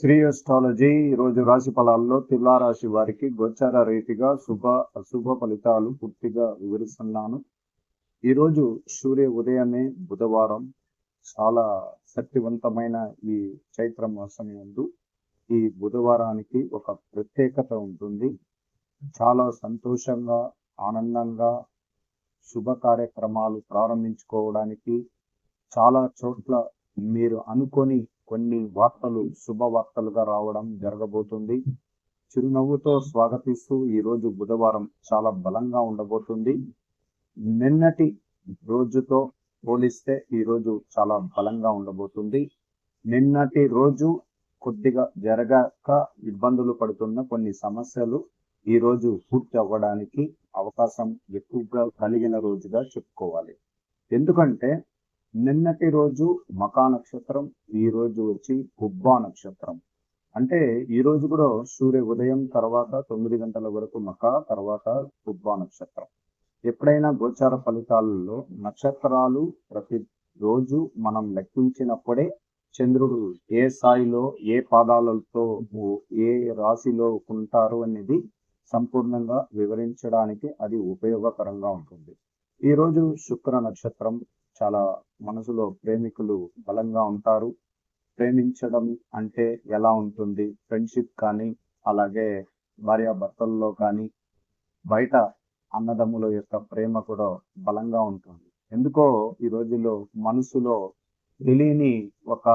Shri astrology ఈరోజు రాశి ఫలాల్లో తులారాశి వారికి గోచార రీతిగా అశుభ ఫలితాలు పూర్తిగా వివరిస్తున్నాను. ఈరోజు సూర్య ఉదయమే బుధవారం, చాలా శక్తివంతమైన ఈ చైత్ర మాసం యందు ఈ బుధవారానికి ఒక ప్రత్యేకత ఉంటుంది. చాలా సంతోషంగా, ఆనందంగా శుభ కార్యక్రమాలు ప్రారంభించుకోవడానికి చాలా చోట్ల మీరు అనుకొని కొన్ని వార్తలు శుభవార్తలుగా రావడం జరగబోతుంది. చిరునవ్వుతో స్వాగతిస్తూ ఈరోజు బుధవారం చాలా బలంగా ఉండబోతుంది. నిన్నటి రోజుతో పోలిస్తే ఈరోజు చాలా బలంగా ఉండబోతుంది. నిన్నటి రోజు కొద్దిగా జరగక ఇబ్బందులు పడుతున్న కొన్ని సమస్యలు ఈరోజు పూర్తి అవ్వడానికి అవకాశం ఎక్కువగా కలిగిన రోజుగా చెప్పుకోవాలి. ఎందుకంటే నిన్నటి రోజు మకా నక్షత్రం, ఈ రోజు వచ్చి ఉబ్బా నక్షత్రం. అంటే ఈ రోజు కూడా సూర్య ఉదయం తర్వాత 9 గంటల వరకు మకా, తర్వాత ఉబ్బా నక్షత్రం. ఎప్పుడైనా గోచార ఫలితాలలో నక్షత్రాలు ప్రతి రోజు మనం లెక్కించినప్పుడే చంద్రుడు ఏ స్థాయిలో, ఏ పాదాలతో, ఏ రాశిలో ఉంటారు అనేది సంపూర్ణంగా వివరించడానికి అది ఉపయోగకరంగా ఉంటుంది. ఈ రోజు శుక్ర నక్షత్రం. చాలా మనసులో ప్రేమికులు బలంగా ఉంటారు. ప్రేమించడం అంటే ఎలా ఉంటుంది? ఫ్రెండ్షిప్ కానీ, అలాగే భార్యాభర్తల్లో కానీ, బయట అన్నదమ్ముల యొక్క ప్రేమ కూడా బలంగా ఉంటుంది. ఎందుకో ఈ రోజుల్లో మనసులో తెలియని ఒక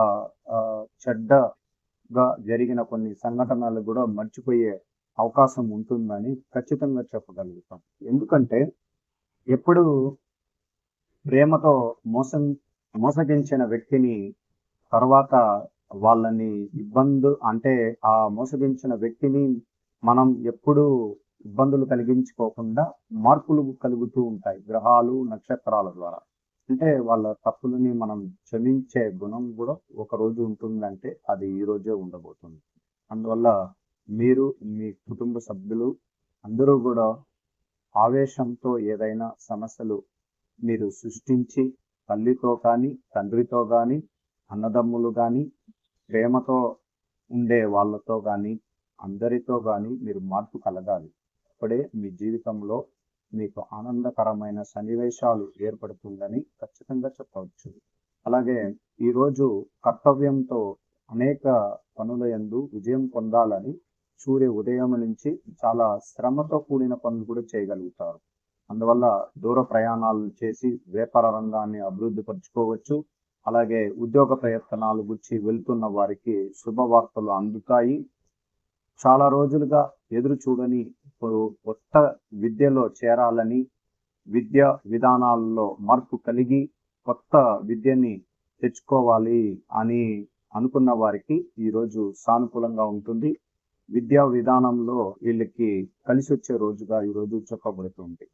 చెడ్డగా జరిగిన కొన్ని సంఘటనలు కూడా మర్చిపోయే అవకాశం ఉంటుందని ఖచ్చితంగా చెప్పగలుగుతాం. ఎందుకంటే ఎప్పుడు ప్రేమతో మోసగించిన వ్యక్తిని తర్వాత వాళ్ళని ఆ మోసగించిన వ్యక్తిని మనం ఎప్పుడు ఇబ్బందులు కలిగించుకోకుండా మార్పులు కలుగుతూ ఉంటాయి గ్రహాలు, నక్షత్రాల ద్వారా. అంటే వాళ్ళ తప్పులని మనం క్షమించే గుణం కూడా ఒక రోజు ఉంటుందంటే అది ఈ రోజే ఉండబోతుంది. అందువల్ల మీరు, మీ కుటుంబ సభ్యులు అందరూ కూడా ఆవేశంతో ఏదైనా సమస్యలు మీరు సృష్టించి తల్లితో కానీ, తండ్రితో కానీ, అన్నదమ్ములు కానీ, ప్రేమతో ఉండే వాళ్ళతో కానీ, అందరితో కానీ మీరు మార్పు కలగాలి. అప్పుడే మీ జీవితంలో మీకు ఆనందకరమైన సన్నివేశాలు ఏర్పడుతుందని ఖచ్చితంగా చెప్పవచ్చు. అలాగే ఈరోజు కర్తవ్యంతో అనేక పనుల యందు విజయం పొందాలని సూర్య ఉదయం నుంచి చాలా శ్రమతో కూడిన పనులు కూడా చేయగలుగుతారు. అందువల్ల దూర ప్రయాణాలు చేసి వ్యాపార రంగాన్ని అభివృద్ధి పరుచుకోవచ్చు. అలాగే ఉద్యోగ ప్రయత్నాలు గురించి వెళ్తున్న వారికి శుభవార్తలు అందుతాయి. చాలా రోజులుగా ఎదురు చూడని కొత్త విద్యలో చేరాలని, విద్యా విధానాల్లో మార్పు కలిగి కొత్త విద్యని తెచ్చుకోవాలి అని అనుకున్న వారికి ఈరోజు సానుకూలంగా ఉంటుంది. విద్యా విధానంలో వీళ్ళకి కలిసి వచ్చే రోజుగా ఈరోజు చెప్పబడుతుంది.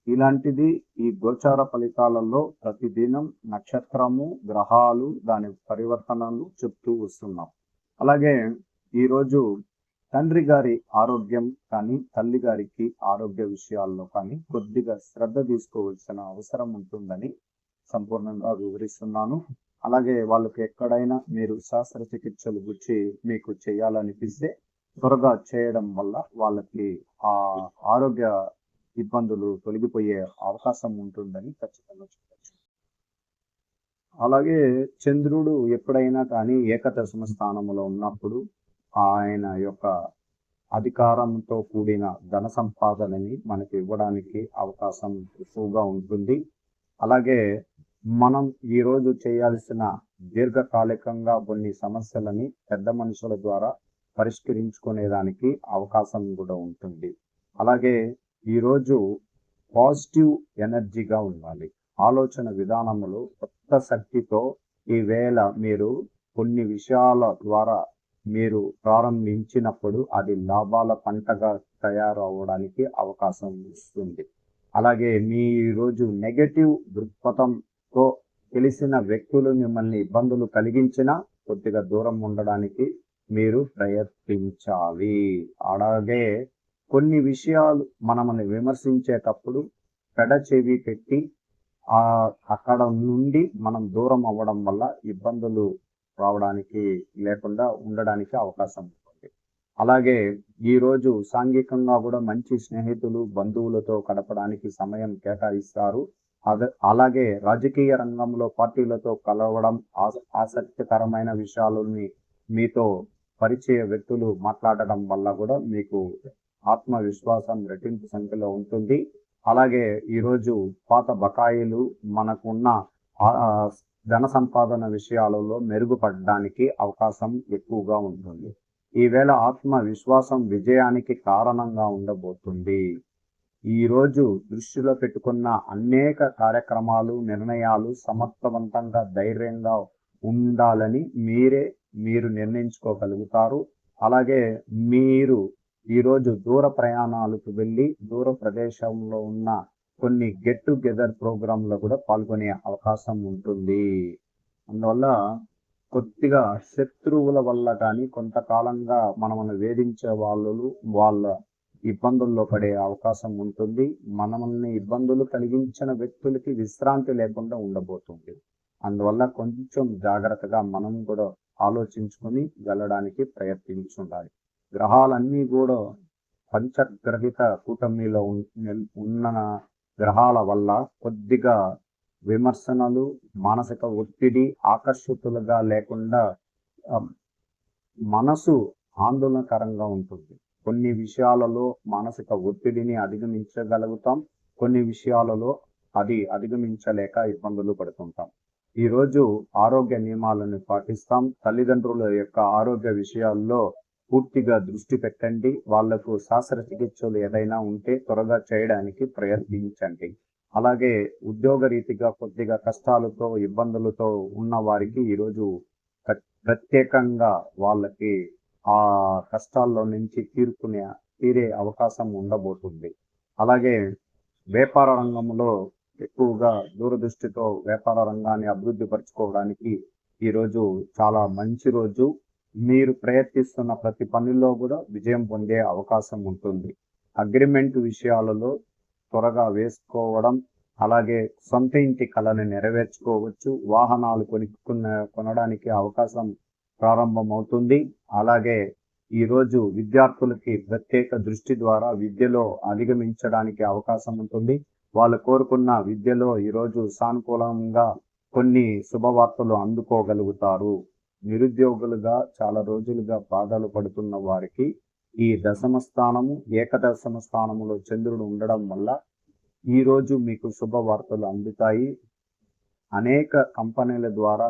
ఇలాంటిది ఈ గోచార ఫలితాలలో ప్రతిదినం నక్షత్రము, గ్రహాలు, దాని పరివర్తనలు చెప్తూ వస్తున్నాం. అలాగే ఈరోజు తండ్రి గారి ఆరోగ్యం కానీ, తల్లి గారికి ఆరోగ్య విషయాల్లో కానీ కొద్దిగా శ్రద్ధ తీసుకోవాల్సిన అవసరం ఉంటుందని సంపూర్ణంగా వివరిస్తున్నాను. అలాగే వాళ్ళకి ఎక్కడైనా మీరు శస్త్రచికిత్సలు గురించి మీకు చేయాలనిపిస్తే త్వరగా చేయడం వల్ల వాళ్ళకి ఆ ఆరోగ్య ఇబ్బందులు తొలగిపోయే అవకాశం ఉంటుందని ఖచ్చితంగా చెప్పచ్చు. అలాగే చంద్రుడు ఎప్పుడైనా కానీ ఏకదశమ స్థానంలో ఉన్నప్పుడు ఆయన యొక్క అధికారంతో కూడిన ధన సంపాదనని మనకి ఇవ్వడానికి అవకాశం ఎక్కువగా ఉంటుంది. అలాగే మనం ఈరోజు చేయాల్సిన దీర్ఘకాలికంగా కొన్ని సమస్యలని పెద్ద మనుషుల ద్వారా పరిష్కరించుకునేదానికి అవకాశం కూడా ఉంటుంది. అలాగే ఈరోజు పాజిటివ్ ఎనర్జీగా ఉండాలి. ఆలోచన విధానంలో కొత్త శక్తితో ఈవేళ మీరు కొన్ని విషయాల ద్వారా మీరు ప్రారంభించినప్పుడు అది లాభాల పంటగా తయారు అవ్వడానికి అవకాశం ఇస్తుంది. అలాగే మీ ఈరోజు నెగటివ్ దృక్పథంతో తెలిసిన వ్యక్తులు మిమ్మల్ని ఇబ్బందులు కలిగించినా కొద్దిగా దూరం ఉండడానికి మీరు ప్రయత్నించాలి. అలాగే కొన్ని విషయాలు మనల్ని విమర్శించేటప్పుడు పెడ చెవి పెట్టి అక్కడ నుండి మనం దూరం అవ్వడం వల్ల ఇబ్బందులు రావడానికి లేకుండా ఉండడానికి అవకాశం ఉంటుంది. అలాగే ఈరోజు సాంఘికంగా కూడా మంచి స్నేహితులు, బంధువులతో గడపడానికి సమయం కేటాయిస్తారు. అలాగే రాజకీయ రంగంలో పార్టీలతో కలవడం, ఆసక్తికరమైన విషయాలని మీతో పరిచయ వ్యక్తులు మాట్లాడడం వల్ల కూడా మీకు ఆత్మవిశ్వాసం రెట్టింపు సంఖ్యలో ఉంటుంది. అలాగే ఈరోజు పాత బకాయిలు, మనకున్న ధన సంపాదన విషయాలలో మెరుగుపడడానికి అవకాశం ఎక్కువగా ఉంటుంది. ఈవేళ ఆత్మవిశ్వాసం విజయానికి కారణంగా ఉండబోతుంది. ఈరోజు దృష్టిలో పెట్టుకున్న అనేక కార్యక్రమాలు, నిర్ణయాలు సమర్థవంతంగా, ధైర్యంగా ఉండాలని మీరు నిర్ణయించుకోగలుగుతారు. అలాగే మీరు ఈరోజు దూర ప్రయాణాలకు వెళ్ళి దూర ప్రదేశంలో ఉన్న కొన్ని గెట్ టుగెదర్ ప్రోగ్రాంలో కూడా పాల్గొనే అవకాశం ఉంటుంది. అందువల్ల కొద్దిగా శత్రువుల వల్ల కానీ కొంతకాలంగా మనల్ని వేధించే వాళ్ళ ఇబ్బందుల్లో పడే అవకాశం ఉంటుంది. మనల్ని ఇబ్బందులు కలిగించిన వ్యక్తులకి విశ్రాంతి లేకుండా ఉండబోతుంది. అందువల్ల కొంచెం జాగ్రత్తగా మనం కూడా ఆలోచించుకొని వెళ్ళడానికి ప్రయత్నించుండాలి. గ్రహాలన్నీ కూడా పంచగ్రహిత కూటమిలో ఉన్న గ్రహాల వల్ల కొద్దిగా విమర్శనలు, మానసిక ఒత్తిడి, ఆకర్షితులుగా లేకుండా మనసు ఆందోళనకరంగా ఉంటుంది. కొన్ని విషయాలలో మానసిక ఒత్తిడిని అధిగమించగలుగుతాం, కొన్ని విషయాలలో అది అధిగమించలేక ఇబ్బందులు పడుతుంటాం. ఈరోజు ఆరోగ్య నియమాలను పాటిస్తాం. తల్లిదండ్రుల యొక్క ఆరోగ్య విషయాల్లో పూర్తిగా దృష్టి పెట్టండి. వాళ్లకు శస్త్రచికిత్సలు ఏదైనా ఉంటే త్వరగా చేయడానికి ప్రయత్నించండి. అలాగే ఉద్యోగ రీతిగా కొద్దిగా కష్టాలతో, ఇబ్బందులతో ఉన్న వారికి ఈరోజు ప్రత్యేకంగా వాళ్ళకి ఆ కష్టాల్లో నుంచి తీరే అవకాశం ఉండబోతుంది. అలాగే వ్యాపార రంగంలో ఎక్కువగా దూరదృష్టితో వ్యాపార రంగాన్ని అభివృద్ధి పరచుకోవడానికి ఈరోజు చాలా మంచి రోజు. మీరు ప్రయత్నిస్తున్న ప్రతి పనిలో కూడా విజయం పొందే అవకాశం ఉంటుంది. అగ్రిమెంట్ విషయాలలో త్వరగా వేసుకోవడం, అలాగే సొంత ఇంటి కళని నెరవేర్చుకోవచ్చు. వాహనాలు కొనడానికి అవకాశం ప్రారంభమవుతుంది. అలాగే ఈరోజు విద్యార్థులకి ప్రత్యేక దృష్టి ద్వారా విద్యలో అధిగమించడానికి అవకాశం ఉంటుంది. వాళ్ళు కోరుకున్న విద్యలో ఈరోజు సానుకూలంగా కొన్ని శుభవార్తలు అందుకోగలుగుతారు. నిరుద్యోగులుగా చాలా రోజులుగా బాధలు పడుతున్న వారికి ఈ దశమ స్థానము, ఏకదశమ స్థానములో చంద్రుడు ఉండడం వల్ల ఈరోజు మీకు శుభవార్తలు అందుతాయి. అనేక కంపెనీల ద్వారా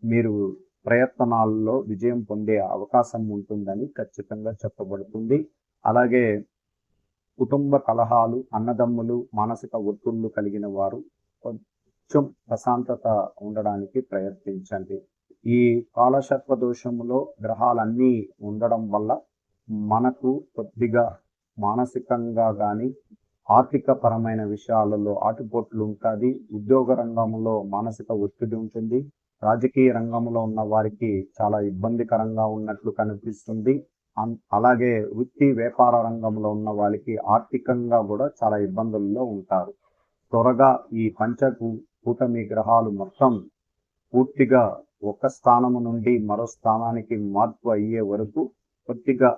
మీరు ప్రయత్నాల్లో విజయం పొందే అవకాశం ఉంటుందని ఖచ్చితంగా చెప్పబడుతుంది. అలాగే కుటుంబ కలహాలు, అన్నదమ్ములు, మానసిక ఒత్తిళ్లు కలిగిన వారు కొంచెం ప్రశాంతత ఉండడానికి ప్రయత్నించండి. ఈ కాలసర్ప దోషములో గ్రహాలన్నీ ఉండడం వల్ల మనకు కొద్దిగా మానసికంగా కానీ ఆర్థిక పరమైన విషయాలలో ఆటుపోట్లు ఉంటుంది. ఉద్యోగ రంగంలో మానసిక ఒత్తిడి ఉంటుంది. రాజకీయ రంగంలో ఉన్న వారికి చాలా ఇబ్బందికరంగా ఉన్నట్లు కనిపిస్తుంది. అలాగే వృత్తి వ్యాపార రంగంలో ఉన్న వాళ్ళకి ఆర్థికంగా కూడా చాలా ఇబ్బందుల్లో ఉంటారు. త్వరగా ఈ కూటమి గ్రహాలు మొత్తం పూర్తిగా ఒక స్థానము నుండి మరో స్థానానికి మార్పు అయ్యే వరకు కొద్దిగా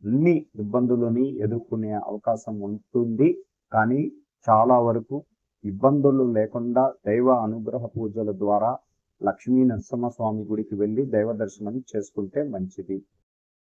అన్ని ఇబ్బందులని ఎదుర్కొనే అవకాశం ఉంటుంది. కానీ చాలా వరకు ఇబ్బందులు లేకుండా దైవ అనుగ్రహ పూజల ద్వారా లక్ష్మీ నరసింహస్వామి గుడికి వెళ్ళి దైవ దర్శనం చేసుకుంటే మంచిది.